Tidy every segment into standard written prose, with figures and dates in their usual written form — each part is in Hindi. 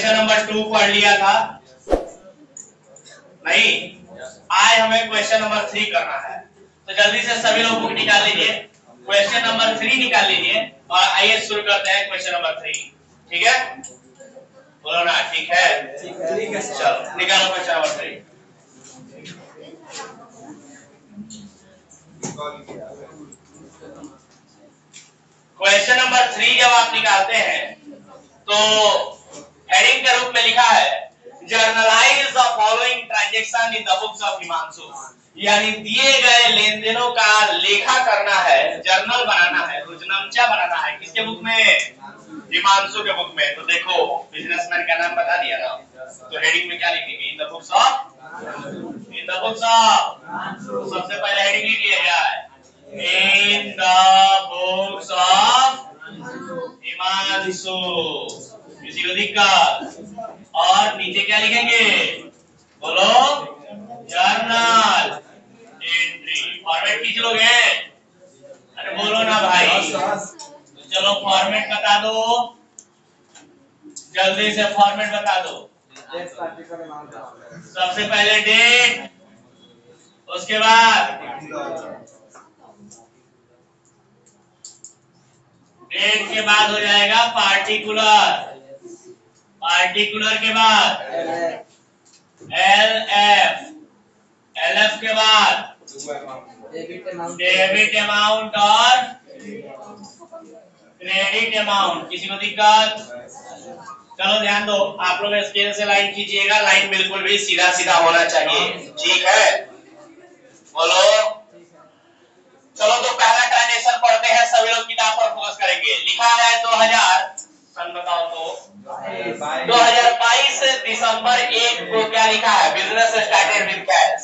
क्वेश्चन नंबर 2 पढ़ लिया था नहीं? आज हमें क्वेश्चन नंबर 3 करना है, तो जल्दी से सभी लोग बुक निकाल लीजिए, क्वेश्चन नंबर 3 निकाल लीजिए और आइए शुरू करते हैं क्वेश्चन नंबर 3। ठीक है, बोलो ना ठीक है? ठीक है, चलो निकालो क्वेश्चन नंबर 3। क्वेश्चन नंबर 3 जब आप निकालते हैं तो हेडिंग के रूप में लिखा है generalized the following transaction in the books of Himanshu, यानी दिए गए लेन देनों का लेखा करना है, जर्नल बनाना है, रोजनामचा बनाना है। किसके बुक में? हिमांशु के बुक में। तो देखो बिजनेसमैन का नाम बता दिया ना, तो हेडिंग में क्या लिखेंगे? इन the books of, in the books of. तो सबसे पहले हेडिंग लिख लिया जाए इन द बुक्स ऑफ हिमांशु, किसी को दिक्कत? और नीचे क्या लिखेंगे? बोलो, जर्नल एंट्री। फॉर्मेट खींच लोगे? अरे बोलो ना भाई, तो चलो फॉर्मेट बता दो, जल्दी से फॉर्मेट बता दो। सबसे पहले डेट, उसके बाद डेट के बाद हो जाएगा पार्टिकुलर, पार्टिकुलर के बाद LF, LF के बाद डेबिट अमाउंट और क्रेडिट अमाउंट। किसी को दिक्कत? चलो ध्यान दो, आप लोग स्केल से लाइन खींचिएगा, लाइन बिल्कुल भी सीधा सीधा होना चाहिए, ठीक है? बोलो। चलो तो पहला ट्रांजेक्शन पढ़ते हैं, सभी लोग किताब पर फोकस करेंगे। लिखा है 2000, सन बताओ तो 2022 दिसंबर 1 को क्या लिखा है? बिजनेस स्टार्टेड विद कैश,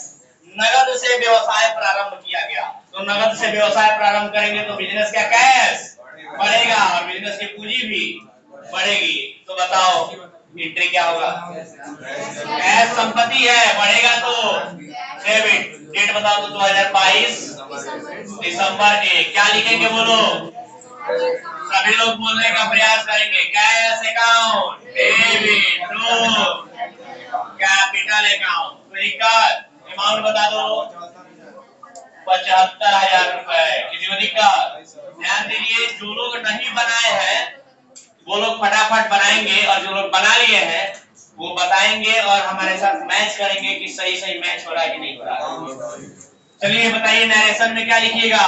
नगद से व्यवसाय प्रारंभ किया गया। तो नगद से व्यवसाय प्रारंभ करेंगे तो बिजनेस क्या कैश बढ़ेगा और बिजनेस की पूंजी भी बढ़ेगी। तो बताओ एंट्री क्या होगा? कैश संपत्ति है, बढ़ेगा तो डेबिट। डेट बताओ तो 2022 दिसंबर 1, क्या लिखेंगे? बोलो, सभी लोग बोलने का प्रयास करेंगे। Cash account, debit to capital account. Amount बता दो 75,000 रुपए। किसी को दिक्कत? ध्यान दीजिए, जो लोग नहीं बनाए हैं वो लोग फटाफट बनाएंगे और जो लोग बना लिए हैं वो बताएंगे और हमारे साथ मैच करेंगे कि सही सही मैच हो रहा है कि नहीं हो रहा है। चलिए बताइए, नरेशन में क्या लिखिएगा?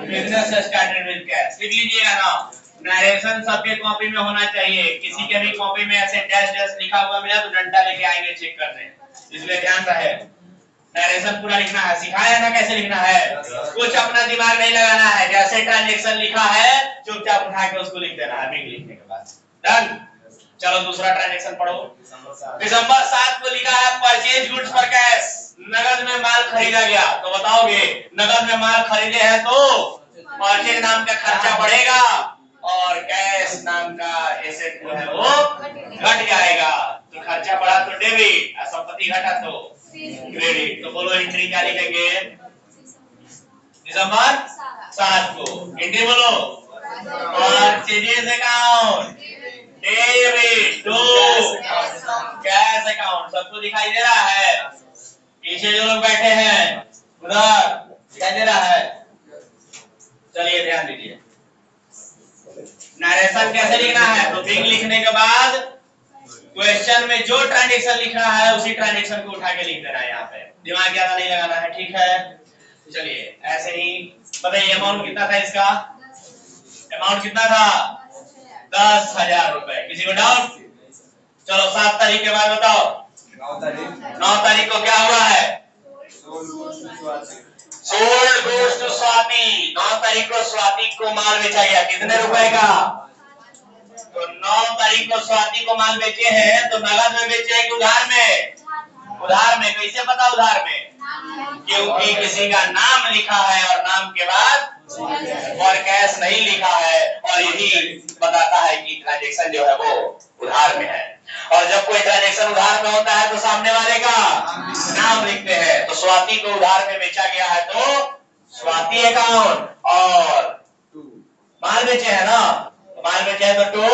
बिजनेस स्टार्टेड विद कैश लिख लीजिएगा ना। नरेशन सबके कॉपी में होना चाहिए, किसी के भी कॉपी में ऐसे डैश डैश लिखा हुआ मिला तो डंडा लेके आएंगे चेक करने, इसलिए ध्यान रहे। नरेशन पूरा लिखना है, सिखाया ना कैसे लिखना है, कुछ अपना दिमाग नहीं लगाना है, जैसे ट्रांजैक्शन लिखा है चुपचाप उठा के उसको लिख देना है बिग लिखने के बाद। डन। चलो दूसरा ट्रांजैक्शन पढ़ो। दिसंबर 7 को लिखा है परचेज गुड्स फॉर कैश, नगद में माल खरीदा गया। तो बताओगे नगद में माल खरीदे हैं तो परचेज नाम का खर्चा बढ़ेगा और कैश नाम का एसेट जो है वो घट जाएगा। तो खर्चा बढ़ा तो डेबिट और संपत्ति घटा तो क्रेडिट। तो बोलो एंट्री क्या लिखेंगे? दिसंबर 7 को एंट्री बोलो purchases account, debit to cash account. सबको दिखाई दे रहा है? पीछे जो लोग बैठे हैं उधर दिखाई दे रहा है? चलिए ध्यान दीजिए, नरेशन कैसे लिखना है? तो बिग लिखने के बाद क्वेश्चन में जो ट्रांजैक्शन लिख रहा है उसी ट्रांजैक्शन को उठा के लिख देना है। यहाँ पे दिमाग ज्यादा नहीं लगाना है, ठीक है? चलिए ऐसे ही बताइए, अमाउंट कितना था इसका? अमाउंट कितना था? 10,000 रुपए। किसी को डाउट? चलो 7 तारीख के बाद बताओ। 9 तारीख को क्या हुआ है? Sold goods to Swati. 9 तारीख को स्वाति को माल बेचा गया, कितने रुपए का? तो 9 तारीख को स्वाति को माल बेचे हैं तो नगद में बेचे हैं कि उधार में? उधार में। कैसे पता उधार में? क्योंकि किसी का नाम लिखा है और नाम के बाद और कैश नहीं लिखा है, और यही बताता है कि ट्रांजैक्शन जो है वो उधार में है। और जब कोई ट्रांजैक्शन उधार में होता है तो सामने वाले का नाम लिखते हैं। तो स्वाति को उधार में बेचा गया है तो स्वाति अकाउंट, और माल बेचे है ना, तो माल बेचे है तो टू।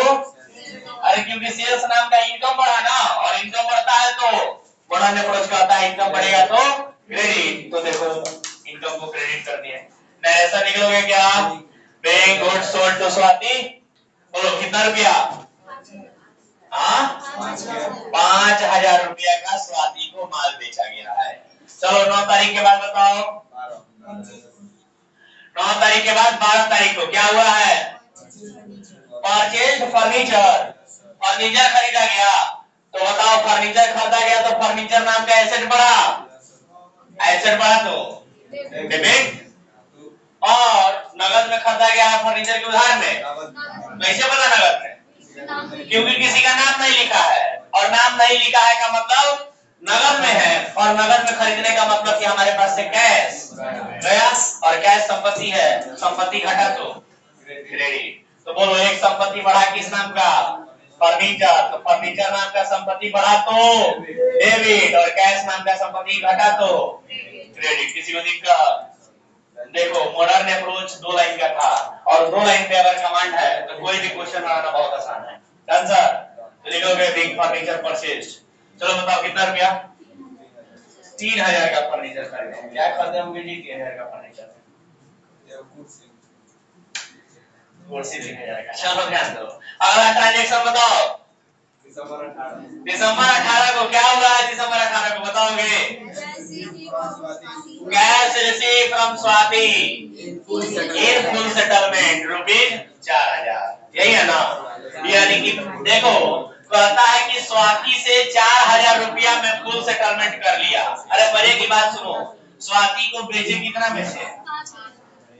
अरे अरे क्योंकि सेल्स नाम का इनकम बढ़ा ना, और इनकम बढ़ता है तो मोडर्न अप्रोच कहता है इनकम बढ़ेगा तो क्रेडिट। तो देखो इनकम को क्रेडिट कर दिया। ऐसा निकलोगे क्या? Paying goods sold to Swati, बोलो कितना रुपया? हाँ 5,000 रुपया का स्वाति को माल बेचा गया है। चलो 9 तारीख के बाद बताओ। 9 तारीख के बाद 12 तारीख को क्या हुआ है? परचेज फर्नीचर, फर्नीचर खरीदा गया। तो बताओ फर्नीचर खरीदा गया तो फर्नीचर नाम का एसेट बढ़ा, एसेट बढ़ा तो डेबिट। और नगद में खरीदा गया है फर्नीचर के उधार में, कैसे बना नगद में? क्योंकि किसी का नाम नहीं लिखा है, और नाम नहीं लिखा है का मतलब नगद में है, और नगद में खरीदने का मतलब कि हमारे पास से कैश गया, और कैश संपत्ति है, संपत्ति घटा तो क्रेडिट। तो बोलो एक संपत्ति बढ़ा किस नाम का? फर्नीचर। तो फर्नीचर नाम का संपत्ति बढ़ा तो डेबिट, और कैश नाम का संपत्ति घटा तो क्रेडिट। किसी को दिक्कत? देखो मॉडर्न अप्रोच 2 लाइन का था, और 2 लाइन पे अगर कमांड है तो कोई भी क्वेश्चन बनाना बहुत आसान है। Done sir? तो लिखोगे बिग फर्नीचर परचेज। चलो बताओ कितना रुपया? 3,000 का फर्नीचर खरीदे। क्या खरीदे होंगे जी 3,000 का फर्नीचर? कुर्सी 3,000 का। चलो ध्यान दो। अगला ट्रांजैक्शन बताओ। दिसंबर 18 को क्या हुआ है? दिसंबर 18 को बताओगे? Cash receive from Swati in full settlement rupees 4,000। यही है ना? यानी कि देखो कहता है कि स्वाति से 4,000 रुपया में फुल सेटलमेंट कर लिया। अरे बड़े की बात सुनो, स्वाति को बेचे कितना में से?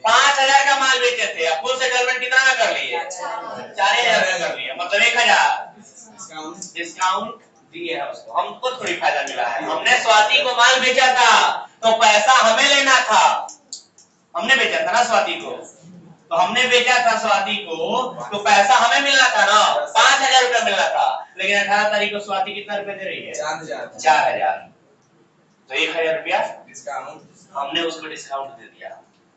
5,000 का माल बेचे थे, अब फुल सेटलमेंट कितना में कर लिए? 4,000 का कर लिया, मतलब 1,000 डिस्काउंट दिए है उसको। हमको थोड़ी फायदा मिला है, हमने स्वाति को माल बेचा था तो पैसा हमें लेना था। हमने बेचा था ना स्वाति को, तो हमने बेचा था स्वाति को तो पैसा हमें मिलना था ना, 5,000 रुपया मिलना था। लेकिन 18 तारीख को स्वाति कितना रुपया दे रही है? 4,000। तो 1,000 रुपया डिस्काउंट हमने उसको डिस्काउंट दे दिया।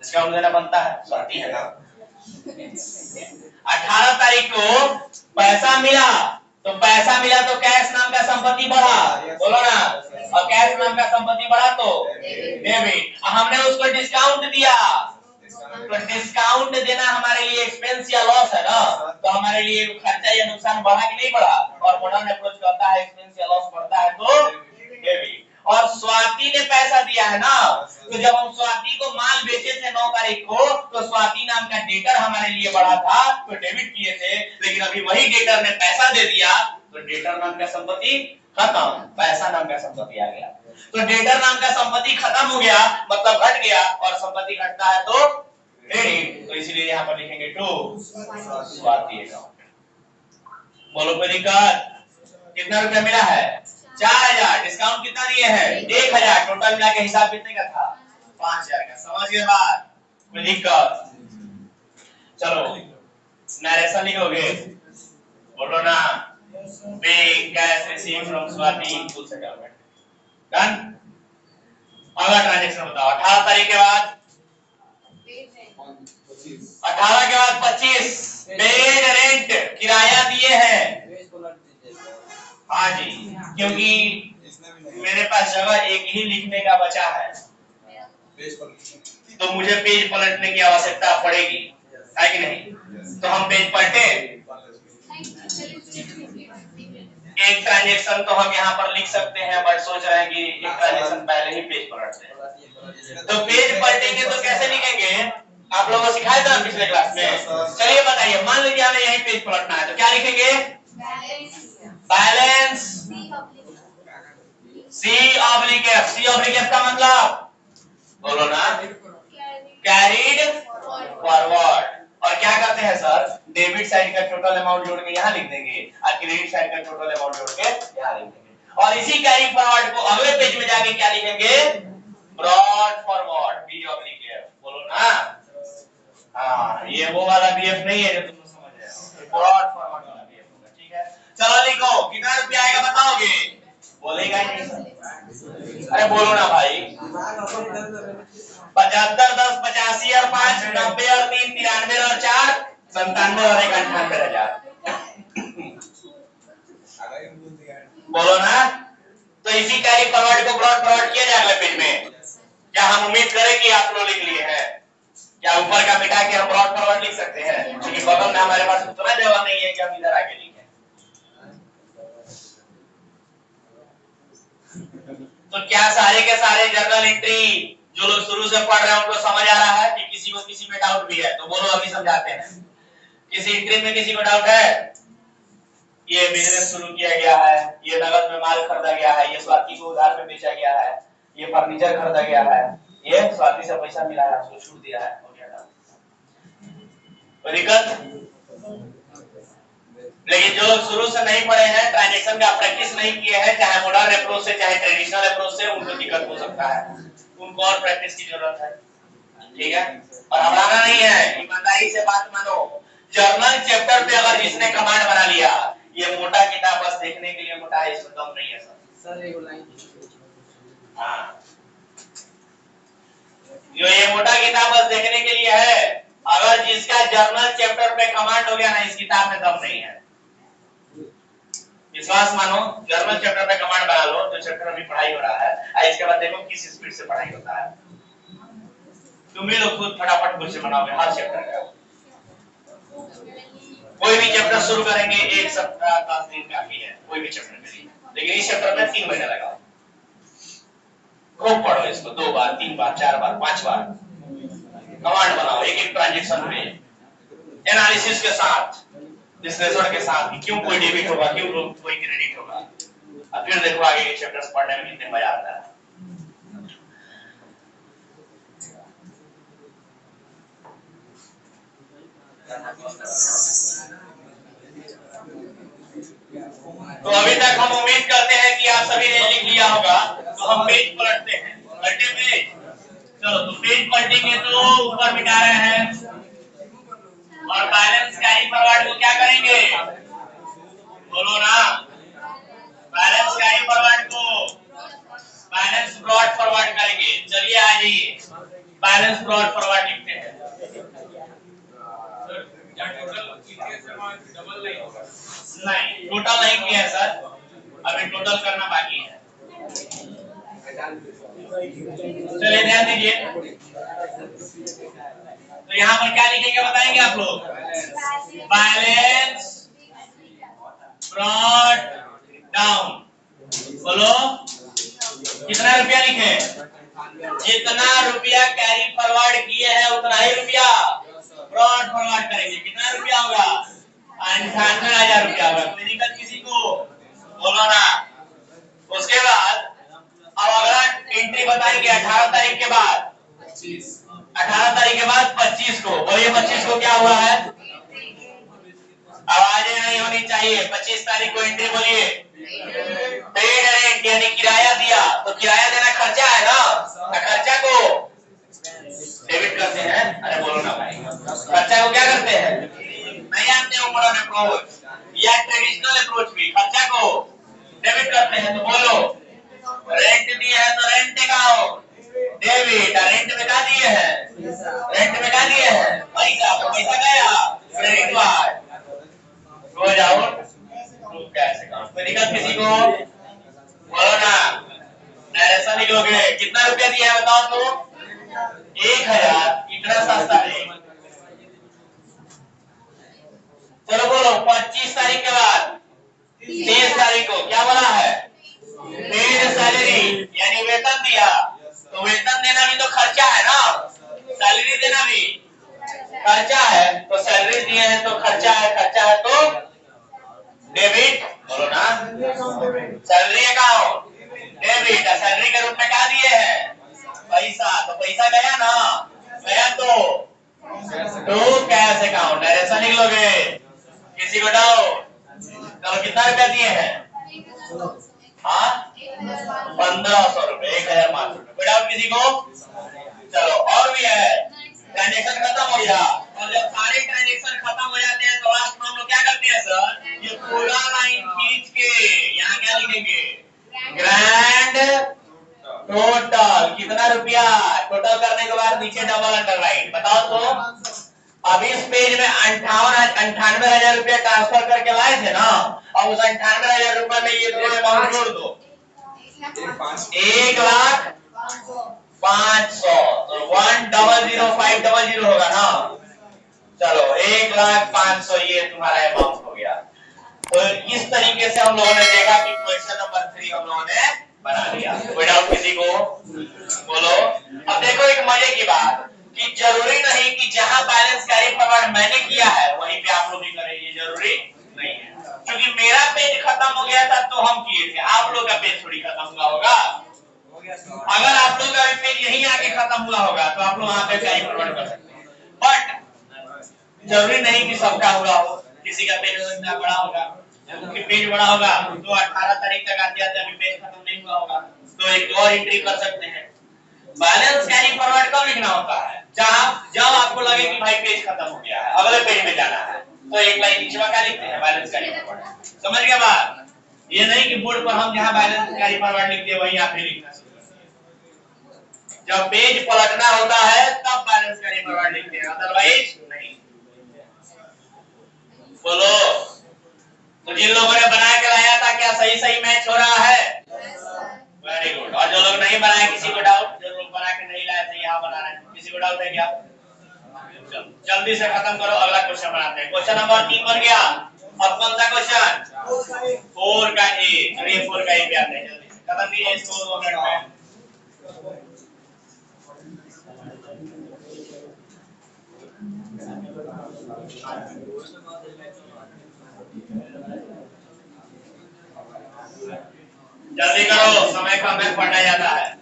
डिस्काउंट देना बनता है, स्वाति है ना। 18 तारीख को पैसा मिला, तो पैसा मिला तो कैश नाम का संपत्ति बढ़ा, बोलो ना, और कैश नाम का संपत्ति बढ़ा तो डेबिट। हमने उसको डिस्काउंट दिया, तो डिस्काउंट देना हमारे लिए एक्सपेंस या लॉस है ना, तो हमारे लिए खर्चा या नुकसान बढ़ा कि नहीं बढ़ा? और मॉडर्न अप्रोच कहता है एक्सपेंस या लॉस बढ़ता है तो डेबिट। और स्वाति ने पैसा दिया है ना, तो जब हम स्वाति को माल बेचे थे 9 तारीख को, तो स्वाति नाम का डेटर हमारे लिए बढ़ा था तो डेबिट किए थे। लेकिन अभी वही डेटर ने पैसा दे दिया तो डेटर नाम का संपत्ति खत्म, पैसा नाम का संपत्ति आ गया। तो डेटर नाम का संपत्ति खत्म हो गया, मतलब घट गया, और संपत्ति घटता है तो क्रेडिट। तो इसलिए यहाँ पर लिखेंगे टू स्वाति अकाउंट। बोलो कोई दिक्कत? कितना रुपया मिला है? 4,000। डिस्काउंट कितना दिए हैं? 1,000। टोटल मिला के हिसाब कितने का था? 5,000 का। समझ गए बात? कोई दिक्कत? चलो नरेशन लिखोगे, बोलो ना। Big cash receive from Swati full settlement. Done? अगला ट्रांजैक्शन बताओ। 18 तारीख के बाद 18 के बाद 25 पेड रेंट, किराया दिए हैं। हाँ जी, क्योंकि मेरे पास जगह एक ही लिखने का बचा है, तो मुझे पेज पलटने की आवश्यकता पड़ेगी, है कि नहीं? तो हम पेज पलटे। एक ट्रांजैक्शन तो हम यहाँ पर लिख सकते हैं, बट सोच रहे हैं कि एक ट्रांजैक्शन पहले ही पेज पलटते हैं। तो पेज पलटेंगे तो कैसे लिखेंगे? आप लोगों को सिखाया था पिछले क्लास में। चलिए बताइए, मान लीजिए हमें यही पेज पलटना है तो क्या लिखेंगे? बैलेंस C/F का मतलब बोलो ना, कैरीड फॉरवर्ड। और क्या करते हैं सर? डेबिट साइड का टोटल अमाउंट जोड़ के यहाँ लिख देंगे, और क्रेडिट साइड का टोटल अमाउंट जोड़ के यहाँ लिख देंगे। और इसी कैरी फॉरवर्ड को अगले पेज में जाके क्या लिखेंगे? Brought forward B/F। बोलो ना। हाँ, ये वो वाला BF नहीं है जो तुम समझ रहे हो, ब्रॉड फॉरवर्ड वाला BF होगा। ठीक है, चलो लिखो। कितना रुपया आएगा बताओगे? बोलेगा ही नहीं सर। अरे बोलो ना भाई। 75 10 85 और 5 90 और 3 93 और 4 97 और 1 98,000। बोलो ना। तो इसी कैरी फॉरवर्ड को ब्रॉड फॉरवर्ड किया जाएगा पेज में। क्या हम उम्मीद करें कि आप लोग लिख लिए हैं? क्या ऊपर का मिटा के हम ब्रॉड फॉरवर्ड लिख सकते हैं? क्योंकि बगल में हमारे पास उतना जगह नहीं है कि हम इधर आके लिखें। तो क्या सारे के सारे जर्नल एंट्री जो लोग शुरू से पढ़ रहे हैं उनको समझ आ रहा है कि किसी को किसी में डाउट भी है? तो बोलो अभी समझाते हैं। किसी एंट्री में किसी को डाउट है? ये बिजनेस शुरू किया गया है, ये नगद में माल खरीदा गया है, ये स्वाति को उधार में बेचा गया है, ये फर्नीचर खरीदा गया है, ये स्वाति से पैसा मिला है, उसको छूट दिया है, हो गया। कोई दिक्कत? लेकिन जो लोग शुरू से नहीं पढ़े हैं, ट्रांजैक्शन का प्रैक्टिस नहीं किए हैं, चाहे मॉडर्न अप्रोच से चाहे ट्रेडिशनल अप्रोच से, उनको दिक्कत हो सकता है। उनको और प्रैक्टिस की जरूरत है। ठीक है? और घबराना नहीं है, ईमानदारी से बात मानो। जर्नल चैप्टर पे अगर जिसने कमांड बना लिया, ये मोटा किताब बस देखने के लिए मोटा है, इसमें दम नहीं है सर। एक लाइन। हाँ, जो ये मोटा किताब बस देखने के लिए है, अगर जिसका जर्नल चैप्टर पे कमांड हो गया ना, इस किताब में दम नहीं है। विश्वास मानो, जर्नल चैप्टर पे कमांड बना लो, जो चैप्टर अभी पढ़ाई हो रहा है, इसके बाद देखो किस स्पीड से पढ़ाई होता है। तुम भी लोग खुद फटाफट क्वेश्चन बनाओगे हर चैप्टर का। कोई भी चैप्टर शुरू करेंगे, एक सप्ताह 10 दिन काफी है, कोई भी चैप्टर करिए, लेकिन इस चैप्टर में 3 महीने लगाओ। खूब पढ़ो इसको, 2 बार 3 बार 4 बार 5 बार कमांड बनाओ, एक एक ट्रांजैक्शन में एनालिसिस के साथ, विश्लेषण के साथ, क्यों कोई डेबिट होगा, क्यों कोई क्रेडिट होगा। अब फिर देखो आगे के चैप्टर्स पढ़ने में कितने मजा आता है। तो अभी तक हम उम्मीद करते हैं कि आप सभी ने लिख लिया होगा। तो हम पेज पलटते हैं, पलटे पेज। चलो, तो पेज पलटेंगे तो ऊपर मिटा रहे हैं, और बैलेंस कैरी फॉरवर्ड को क्या करेंगे? बोलो ना। बैलेंस कैरी फॉरवर्ड को बैलेंस ब्रॉड फॉरवर्ड करेंगे। चलिए आ जाइए, बैलेंस ब्रॉड फॉरवर्ड लिखते हैं। नहीं, टोटल नहीं किया है सर, अभी टोटल करना बाकी है। चलिए ध्यान दीजिए, तो यहाँ पर क्या लिखेंगे बताएंगे आप लोग? Balance brought down. बोलो कितना रुपया लिखे? जितना रुपया कैरी फॉरवर्ड किए हैं उतना ही रुपया ब्रॉड फॉरवर्ड करेंगे। कितना रुपया होगा? 98,000 रुपया होगा। कोई दिक्कत किसी को? बोलो ना। उसके बाद अब अगला एंट्री बताएंगे 18 तारीख के बाद। 18 तारीख के बाद 25 को। बोलिए 25 को क्या हुआ है? आवाजें नहीं होनी चाहिए। 25 तारीख को एंट्री बोलिए। पेड रेंट यानी किराया दिया, तो किराया देना खर्चा है ना, खर्चा को डेबिट करते हैं। अरे बोलो ना भाई, खर्चा को क्या करते हैं? नहीं जानते हो मॉडर्न अप्रोच या ट्रेडिशनल अप्रोच भी खर्चा को डेबिट करते हैं। तो बोलो रेंट दिए है तो रेंट का डेबिट, रेंट में क्या दिए हैं? रेंट में क्या दिए हैं? पैसा, तो पैसा गया क्रेडिट कार्ड। रोज आउट कैसे काम? कोई दिक्कत किसी को? बोलो ना। ऐसा लिखोगे कितना रुपया दिया है बताओ तो? 1,000। इतना सस्ता है। चलो बोलो 25 तारीख के बाद 30 तारीख को क्या बोला है? पेड सैलरी यानी वेतन दिया, तो वेतन देना भी तो खर्चा है ना, सैलरी देना भी खर्चा है। तो सैलरी दिए हैं तो खर्चा है, खर्चा है तो डेबिट। बोलो ना। सैलरी अकाउंट डेबिट, सैलरी के रूप में क्या दिए हैं? पैसा, तो पैसा गया ना, गया तो कैश अकाउंट। ऐसा लिख लोगे। किसी को डाउट? चलो कितना रुपया दिए हैं? हाँ 1,500 रुपए, 1,000 मात्र रुपए। कोई डाउट किसी को? चलो और भी है। ट्रांजेक्शन खत्म हो गया, और जब सारे ट्रांजेक्शन खत्म हो जाते हैं तो लास्ट में हम लोग क्या करते हैं सर? ये पूरा लाइन खींच के यहाँ क्या लिखेंगे? Grand total. कितना रुपया? टोटल करने के बाद नीचे डबल अंडरलाइन। बताओ तो अब इस पेज में 98,000 रुपया ट्रांसफर करके लाए थे ना, अब उस 98,000 रुपए में ये दोनों अमाउंट जोड़ दो। 1,05,100 तो 1,00,500 होगा ना। चलो 1,05,000 ये तुम्हारा अमाउंट हो गया। तो इस तरीके से हम लोगों ने देखा कि क्वेश्चन नंबर 3 हम लोगों ने बना लिया। कोई डाउट किसी को? बोलो। अब देखो एक मजे की बात कि जरूरी नहीं कि जहां बैलेंस कैरी फॉरवर्ड मैंने किया है वहीं पे आप लोग भी करें, ये जरूरी नहीं है। क्योंकि मेरा पेज खत्म हो गया था तो हम किए थे, आप लोग का पेज थोड़ी खत्म हुआ होगा। अगर आप लोग का पेज यहीं आके खत्म हुआ होगा तो आप लोग वहां पे कैरी फॉरवर्ड कर सकते हैं, बट जरूरी नहीं कि सबका हुआ हो। किसी का पेज इतना बड़ा होगा, कि पेज बड़ा होगा तो 18 तारीख तक आते आते अभी पेज खत्म नहीं हुआ होगा तो एक और एंट्री कर सकते हैं। बैलेंस कैरी फॉरवर्ड कब लिखना होता है? जब आपको लगे कि भाई पेज खत्म हो गया है, अगले पेज में जाना है, तो एक लाइन नीचे का लिखते हैं बैलेंस कैरी फॉरवर्ड। समझ गया बात? ये नहीं कि बोर्ड पर हम जहां बैलेंस कैरी फॉरवर्ड लिखते हैं वहीं आप भी लिखना शुरू कर दिए। जब पेज पलटना होता है तब बैलेंस कैरी फॉरवर्ड लिखते हैं, अदरवाइज नहीं। बोलो। तो जिन लोगों ने बना के लाया था क्या सही सही मैच हो रहा है? Very good. और जो लोग नहीं बनाए, किसी को डाउट? जो लोग बना के नहीं लाए थे यहाँ बना रहे हैं, किसी को डाउट है क्या? जल्दी से खत्म करो, अगला क्वेश्चन बनाते हैं। क्वेश्चन नंबर 3 बन गया। अब कौन सा क्वेश्चन? 4 का ए। चलिए 4 का ए पे आते हैं, जल्दी से खत्म कीजिए इसको 2 मिनट में। जल्दी करो, समय कम है, पढ़ा जाता है।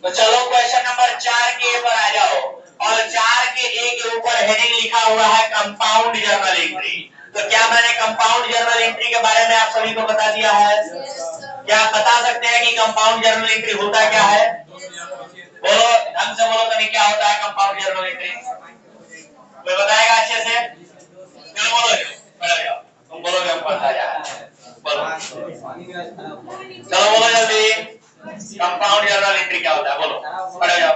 तो चलो क्वेश्चन नंबर 4 के पर आ जाओ, और 4 के ए के ऊपर हेडिंग लिखा हुआ है कंपाउंड जर्नल एंट्री। तो क्या मैंने कंपाउंड जर्नल एंट्री के बारे में आप सभी को बता दिया है? क्या आप बता सकते हैं कि कंपाउंड जर्नल एंट्री होता क्या है? बोलो, ढंग से बोलो तो क्या होता है कंपाउंड जर्नल एंट्री? कोई बताएगा अच्छे से? चलो बोलो, बैठ जाओ, तुम बोलोगे हमको आता है। बोलो, चलो बोलो जल्दी। कंपाउंड जर्नल एंट्री क्या होता है? बोलो, बैठ जाओ,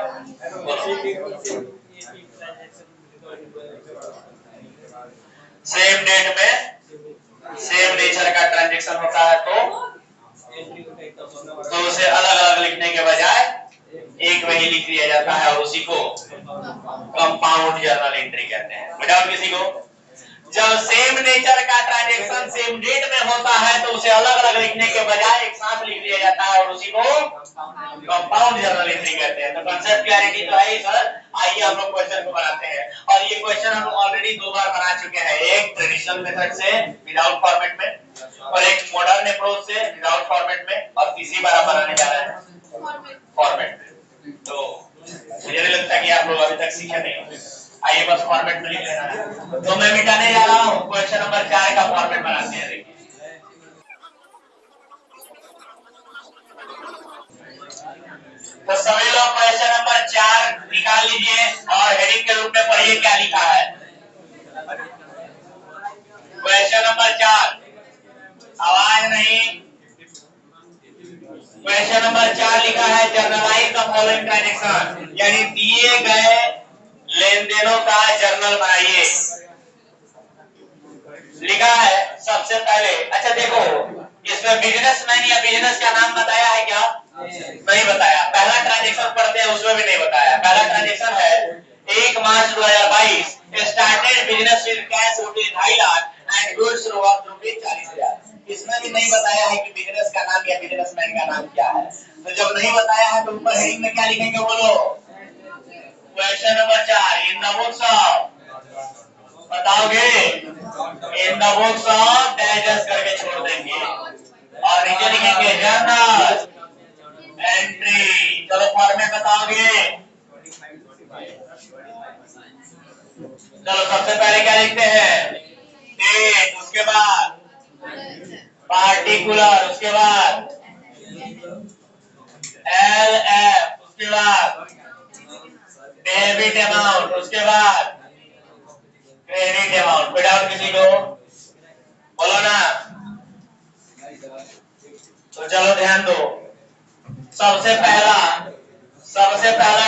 बोलो। सेम डेट में सेम नेचर का ट्रांजैक्शन होता है तो उसे अलग अलग लिखने के बजाय एक में ही लिख लिया जाता है और उसी को कंपाउंड जर्नल एंट्री कहते हैं। बताओ किसी को? जब सेम नेचर का ट्रांजैक्शन सेम डेट में होता है तो उसे अलग अलग लिखने के बजाय एक साथ लिख लिया जाता है और उसी को कंपाउंड जर्नल एंट्री कहते हैं। तो कंसेप्ट क्लैरिटी तो है ही सर। आइए हम लोग क्वेश्चन को बनाते हैं, और ये क्वेश्चन हम ऑलरेडी 2 बार बना चुके हैं, एक ट्रेडिशनल मेथड से विदाउट फॉर्मेट में और एक मॉडर्न अप्रोच से विदाउट फॉर्मेट में, और तीसरी बार हम बनाने जा रहे हैं फॉर्मेट में। तो मुझे नहीं लगता कि आप लोग अभी तक सीखे नहीं होंगे। आइए बस फॉर्मेट में लिख लेना है। तो मैं मिटाने जा रहा हूँ, क्वेश्चन नंबर 4 का फॉर्मेट बनाते हैं। देखिए तो सभी लोग क्वेश्चन नंबर 4 निकाल लीजिए और हेडिंग के रूप में पढ़िए क्या लिखा है। क्वेश्चन नंबर 4, आवाज नहीं। क्वेश्चन नंबर 4 लिखा है जर्नलाइज द फॉलोइंग ट्रांजैक्शन, यानी दिए गए लेन देनों का जर्नल बनाइए। लिखा है सबसे पहले, अच्छा देखो इसमें बिजनेसमैन या बिजनेस का नाम बताया है क्या? नहीं बताया। पहला ट्रांजैक्शन पढ़ते हैं उसमें भी नहीं बताया। पहला ट्रांजैक्शन है 1 मार्च 2022, started business with cash rupees 2.5 lakh and goods worth rupees 40,000। इसमें भी नहीं बताया है कि बिजनेस का नाम या बिजनेसमैन का नाम क्या है। तो जब नहीं बताया है तो ऊपर हेडिंग में क्या लिखेंगे बोलो? Question number 4 in the books of, बताओगे? In the books of dash करके छोड़ देंगे और नीचे लिखेंगे जर्नल एंट्री। चलो फॉर्मेट बताओगे? चलो सबसे पहले क्या लिखते हैं? डेट, उसके बाद पार्टिकुलर, उसके बाद एल एफ, उसके बाद डेबिट अमाउंट, उसके बाद क्रेडिट अमाउंट। कोई डाउट किसी को? बोलो ना। तो चलो ध्यान दो, सबसे पहला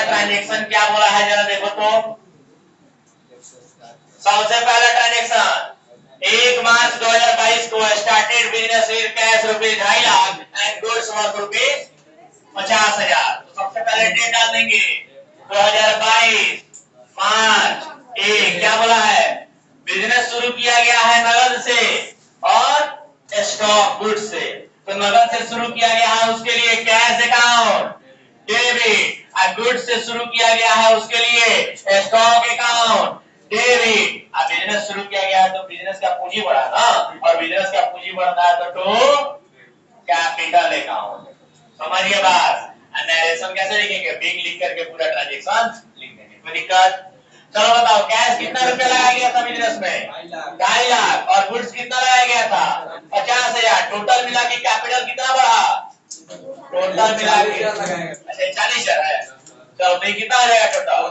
ट्रांजेक्शन क्या बोला है जरा देखो तो। सबसे पहला ट्रांजेक्शन 1 मार्च 2022 को started business with cash ₹2.5 lakh and goods worth ₹50,000। तो सबसे पहले डेट डाल देंगे 2022 मार्च 1। क्या बोला है? बिजनेस शुरू किया गया है नगद से और स्टॉक गुड्स से। तो नगद से शुरू किया गया है उसके लिए कैश अकाउंट डेबिट, और गुड्स से शुरू किया गया है उसके लिए स्टॉक अकाउंट डेबिट। अब बिजनेस शुरू किया गया है तो बिजनेस का पूंजी बढ़ा ना, और बिजनेस का पूंजी बढ़ता है तो कैपिटल अकाउंट। समझिए बात। नरेशन कैसे लिखेंगे? बिग लिख करके पूरा ट्रांजेक्शन लिख देंगे, कोई दिक्कत? चलो बताओ, कैश कितना रुपया लगाया गया था बिजनेस में? 2.5 लाख। और गुड्स कितना लगाया गया था? 50,000। टोटल मिला के कैपिटल कितना बढ़ा? टोटल मिला के अच्छा 40,000 है। चलो तो कितना आ जाएगा टोटल?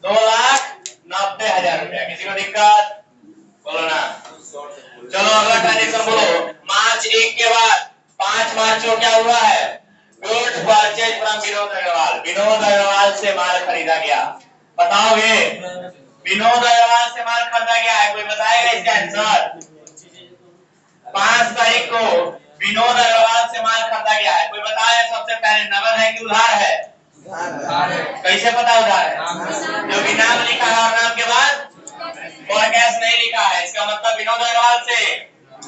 2,90,000 रुपया। किसी को दिक्कत? बोलो ना। चलो अगला ट्रांजेक्शन बोलो। मार्च 1 के बाद 5 मार्च को क्या हुआ है? Goods purchase from Vinod Agarwal. Vinod Agarwal से माल खरीदा गया। बताओगे? विनोद अग्रवाल से माल खरीदा गया है, कोई बताएगा इसका आंसर? 5 तारीख को विनोद अग्रवाल से माल खरीदा गया है, कोई बताए? सबसे पहले नगद है कि उधार है? कैसे पता उधार है? जो भी नाम लिखा है और नाम के बाद और कैश नहीं लिखा है, इसका मतलब विनोद अग्रवाल से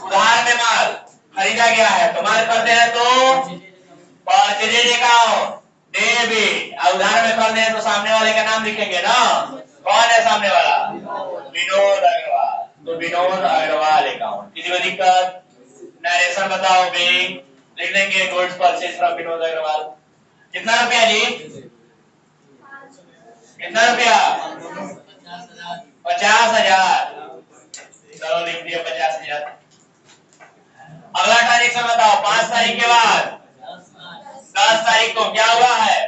उधार में माल खरीदा गया है। तो माल करते हैं तो परचेज अकाउंट डेबिट, और उधार में करते हैं तो सामने वाले का नाम लिखेंगे ना। कौन है सामने वाला? विनोद अग्रवाल। तो विनोद अग्रवाल अकाउंट। किसी को दिक्कत? नरेशन बताओ भी। लिख लेंगे goods purchase from Vinod Agarwal. कितना रुपया जी? कितना रुपया? 50,000। चलो लिख दिया 50,000। अगला ट्रांजेक्शन बताओ। 5 तारीख के बाद 10 तारीख को क्या हुआ है?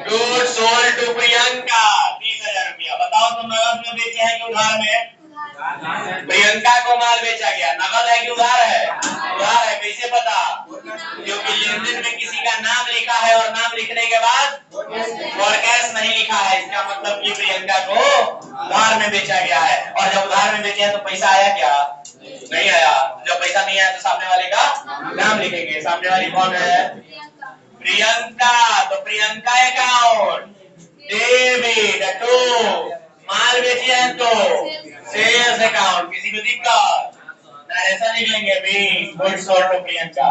गुड सोल्ड टू प्रियंका 30,000 रुपया। बताओ तुम नगद में बेचे हैं कि उधार में? प्रियंका को माल बेचा गया। नगद है कि उधार है? उधार है। कैसे पता? क्योंकि लेनदेन में किसी का नाम लिखा है और नाम लिखने के बाद और कैश नहीं लिखा है, इसका मतलब कि प्रियंका को उधार में बेचा गया है। और जब उधार में बेचे हैं तो पैसा आया क्या? नहीं आया। जब पैसा नहीं आया तो सामने वाले का नाम लिखेंगे। सामने वाली कौन है? प्रियंका। तो प्रियंका अकाउंट डेबिट टू माल बेची है तो सेल्स अकाउंट। किसी को दिक्कत? ऐसा लिख लेंगे भी गुड्स सोल्ड टू प्रियंका।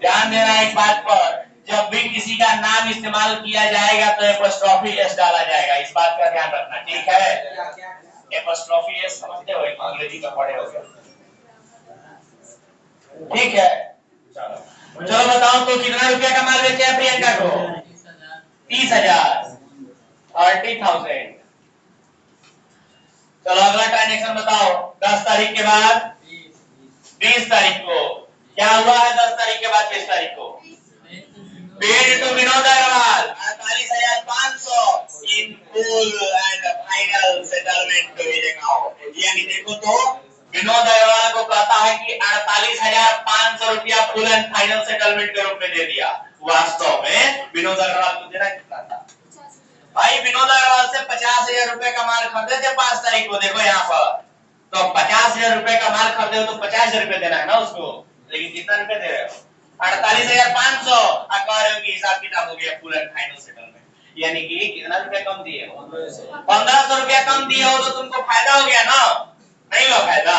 ध्यान देना एक बात पर, जब भी किसी का नाम इस्तेमाल किया जाएगा तो एपोस्ट्रोफी एस डाला जाएगा। इस बात का ध्यान रखना, ठीक है? एपोस्ट्रोफी एस समझते हो? अंग्रेजी का पढ़े होगे, ठीक है? चलो बताओ तो कितना रुपया का माल बेचा है प्रियंका को? 30,000। 30,000। चलो अगला ट्रांजेक्शन बताओ। 10 तारीख के बाद 20 तारीख को क्या हुआ है? 10 तारीख के बाद 20 तारीख को paid to Vinod Agarwal 48,500 in full and final settlement to his account. यानी देखो तो विनोद अग्रवाल को कहता है कि 48,500 रुपया फुल एंड फाइनल सेटलमेंट के रूप में दे दिया। वास्तव में विनोद अग्रवाल को देना कितना था? भाई विनोद अग्रवाल से 50,000 रुपए का माल खरीदे थे 5 तारीख को। देखो यहाँ पर तो 50,000 रुपए का माल खरीदे हो तो 50,000 रुपए देना है ना उसको। लेकिन कितना रुपए दे रहे हो? 48,500। कह रहे हो कि हिसाब किताब हो गया फुल एंड फाइनल सेटलमेंट। यानी कि कितना रुपया कम दिए हो? 1,500 रुपया कम दिए हो तो तुमको फायदा हो गया ना? नहीं हुआ फायदा?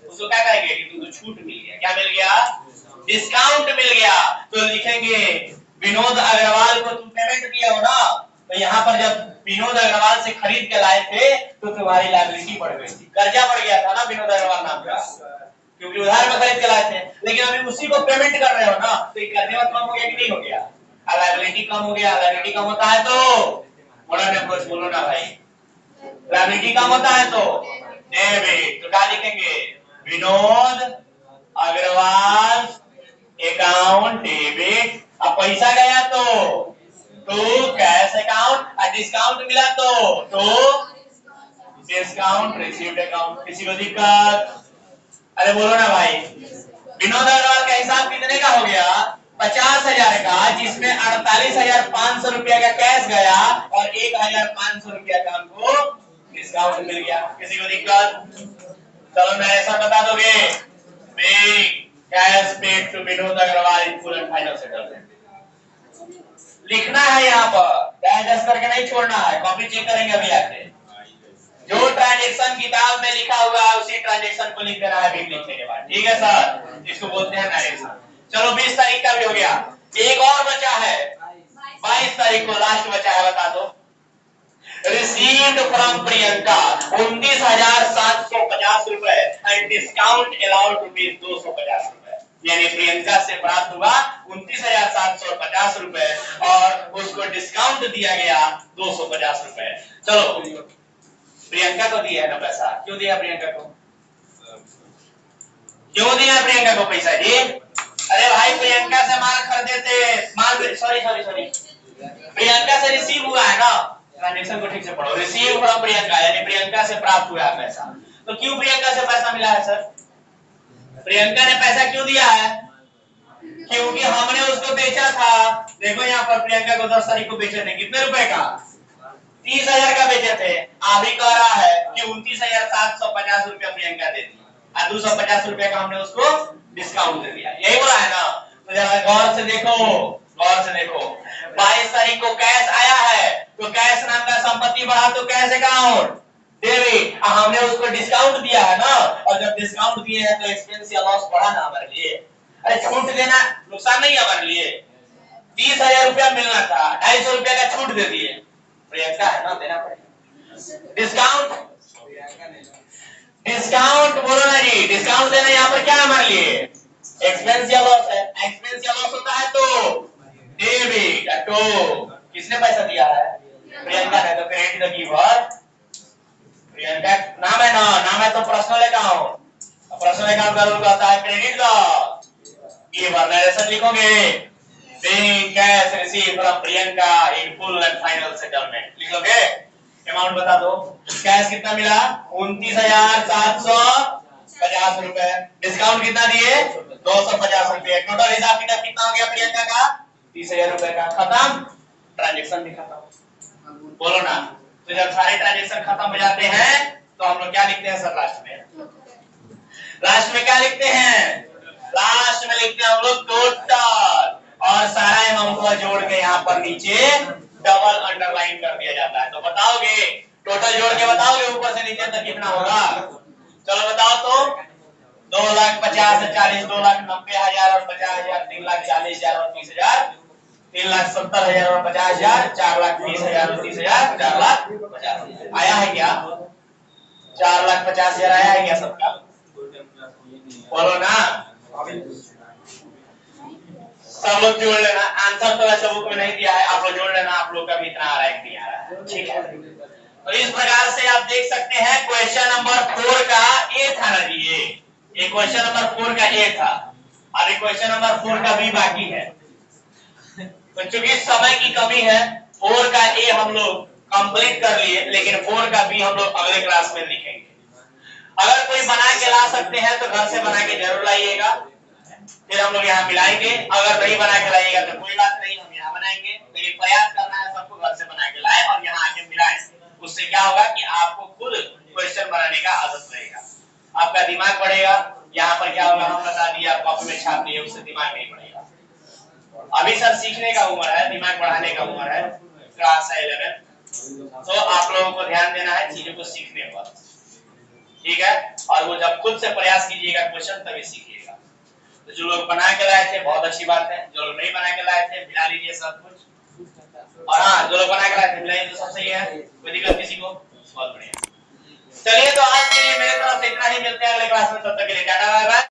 उसको क्या कहेंगे कि तुमको छूट मिल गया। क्या मिल गया? डिस्काउंट मिल गया। तो लिखेंगे विनोद अग्रवाल को तुम पेमेंट किए हो ना, तो यहाँ पर जब विनोद अग्रवाल से खरीद के लाए थे तो तुम्हारी लायबिलिटी बढ़ गई थी। कर्जा बढ़ गया था ना विनोद अग्रवाल नाम का, क्योंकि उधार में खरीद के लाए थे। लेकिन अभी उसी को पेमेंट कर रहे हो ना, तो ये कर्जे में कम हो गया कि नहीं हो गया? लायबिलिटी कम हो गया। लायबिलिटी कम होता है तो बोलो ना भाई, लायबिलिटी कम होता है तो डेबिट। तो क्या लिखेंगे? Vinod Agarwal account debit. अब पैसा गया तो कैश अकाउंट, और डिस्काउंट मिला तो डिस्काउंट रिसीव्ड अकाउंट। किसी को दिक्कत? अरे बोलो ना भाई। विनोद अग्रवाल का हिसाब कितने का हो गया? 50,000 का, जिसमें 48,500 रुपया का कैश गया और 1,500 रुपया का हमको डिस्काउंट मिल गया। किसी को दिक्कत? चलो मैं ऐसा बता दोगे, cash paid to Vinod Agarwal in full and final settlement लिखना है यहाँ पर, डैश करके नहीं छोड़ना है। कॉपी चेक करेंगे अभी आके, जो ट्रांजैक्शन किताब में लिखा हुआ है उसी ट्रांजैक्शन को लिख देना है बिल लिखने के बाद। ठीक है सर, इसको बोलते हैं नरेशन। चलो 20 तारीख का भी हो गया, एक और बचा है 22 तारीख को, लास्ट बचा है, बता दो। रिसीव्ड फ्रॉम प्रियंका 29,750 रुपए एंड डिस्काउंट अलाउड रुपीज 250 रुपए। यानी प्रियंका से प्राप्त हुआ 29,750 रुपए और उसको डिस्काउंट दिया गया 250 रुपए। चलो प्रियंका को दिया है ना पैसा, क्यों दिया प्रियंका को? क्यों दिया प्रियंका को पैसा जी? अरे भाई प्रियंका से माल खरीदे थे, माल सॉरी प्रियंका से रिसीव हुआ है ना, ट्रांजैक्शन को ठीक से पढ़ो। रिसीव फ्रॉम प्रियंका यानी प्रियंका से प्राप्त हुआ है पैसा। तो क्यों प्रियंका से पैसा मिला है सर? प्रियंका ने पैसा क्यों दिया है? क्योंकि हमने उसको बेचा था। देखो यहाँ पर प्रियंका को 10 तारीख को बेचे थे, कितने रुपए का? 30,000 का बेचे थे। अभी कह रहा है कि 29,750 रुपया प्रियंका दे दी और 250 रुपया का हमने उसको डिस्काउंट दे दिया, यही बोला है ना? तो जरा गौर से देखो, गौर से देखो। 22 तारीख को कैश आया है तो कैश नाम का संपत्ति बढ़ा तो कैश अकाउंट डेबिट, हमने उसको डिस्काउंट दिया है ना, और जब डिस्काउंट दिए हैं तो एक्सपेंस या लॉस बढ़ा ना हमारे लिए। अरे छूट देना नुकसान नहीं है हमारे लिए। 30,000 रुपया मिलना था, 250 रुपया का छूट दे दिए। प्रियंका है ना, देना पड़ेगा। डिस्काउंट बोलो ना जी, डिस्काउंट देना यहाँ पर क्या है हमारे लिए? एक्सपेंस या लॉस है। एक्सपेंस या लॉस होता है तो डेबिट। तो किसने पैसा दिया है? प्रियंका ने। तो क्रेडिट द गिवर, प्रियंका नाम है ना, नाम है तो पर्सनल अकाउंट, पर्सनल अकाउंट का रूल कहता है क्रेडिट द गिवर। नरेशन लिखोगे, paying cash receive from Priyanka in full and final settlement लिखोगे। अमाउंट बता दो, कैश कितना मिला? 29,750 रुपए। डिस्काउंट कितना दिए? 250 रुपए। टोटल हिसाब किताब कितना हो गया प्रियंका का? 30,000 रुपए का। खत्म, ट्रांजैक्शन भी खत्म। बोलो ना। तो जब सारे ट्रांजैक्शन खत्म हो जाते हैं तो हम लोग क्या लिखते हैं सर लास्ट में? लास्ट में क्या लिखते हैं? लास्ट में लिखते हैं हम लोग टोटल, और सारा अमाउंट को जोड़ के यहाँ पर नीचे डबल अंडरलाइन कर दिया जाता है। तो बताओगे, टोटल जोड़ के बताओगे ऊपर से नीचे तक कितना होगा? चलो बताओ तो। 2,50,000, 40, 2,90,000 और 50,000, 3,40,000 और 30,000, 3,70,000 और 50,000, 4,20,000 और 30,000, 4,50,000 आया है क्या? 4,50,000 आया है क्या सबका? बोलो ना। सब लोग जोड़ लेना। आंसर तो वैसे बुक में नहीं दिया है, आप लोग जोड़ लेना। आप लोग का भी इतना आ रहा है, नहीं आ रहा है, ठीक है? तो इस प्रकार से आप देख सकते हैं क्वेश्चन नंबर 4 का ए था ना जी, ये क्वेश्चन नंबर 4 का ए था। अभी क्वेश्चन नंबर 4 का बी बाकी है। तो चूंकि समय की कमी है, 4 का ए हम लोग कंप्लीट कर लिए, लेकिन 4 का बी हम लोग अगले क्लास में लिखेंगे। अगर कोई बना के ला सकते हैं तो घर से बना के जरूर लाइएगा, फिर हम लोग यहाँ मिलाएंगे। अगर नहीं बना के लाइएगा तो कोई बात नहीं, हम यहाँ बनाएंगे। लेकिन प्रयास करना है सबको घर से बना के लाए और यहाँ आके मिलाएं। उससे क्या होगा कि आपको खुद क्वेश्चन बनाने का आदत रहेगा, आपका दिमाग बढ़ेगा। यहाँ पर क्या होगा, हम बता दिया, कॉपी में छाप दिए, उससे दिमाग नहीं बढ़ेगा। अभी सर सीखने का उम्र है, दिमाग बढ़ाने का उम्र है, क्लास है 11। तो आप लोगों को ध्यान देना है चीजों को सीखने पर, ठीक है? और वो जब खुद से प्रयास कीजिएगा क्वेश्चन तभी सीखिएगा। तो जो लोग बना के लाए थे बहुत अच्छी बात है, जो लोग नहीं बना के लाए थे मिला लीजिए सब कुछ। और हाँ, जो लोग बना के लाए थे मिलाइए तो सब सही है, कोई दिक्कत किसी को? बहुत बढ़िया। चलिए तो आज के लिए मेरे तरफ से इतना ही, मिलते हैं अगले क्लास में, तब तक के लिए टाटा बाय बाय।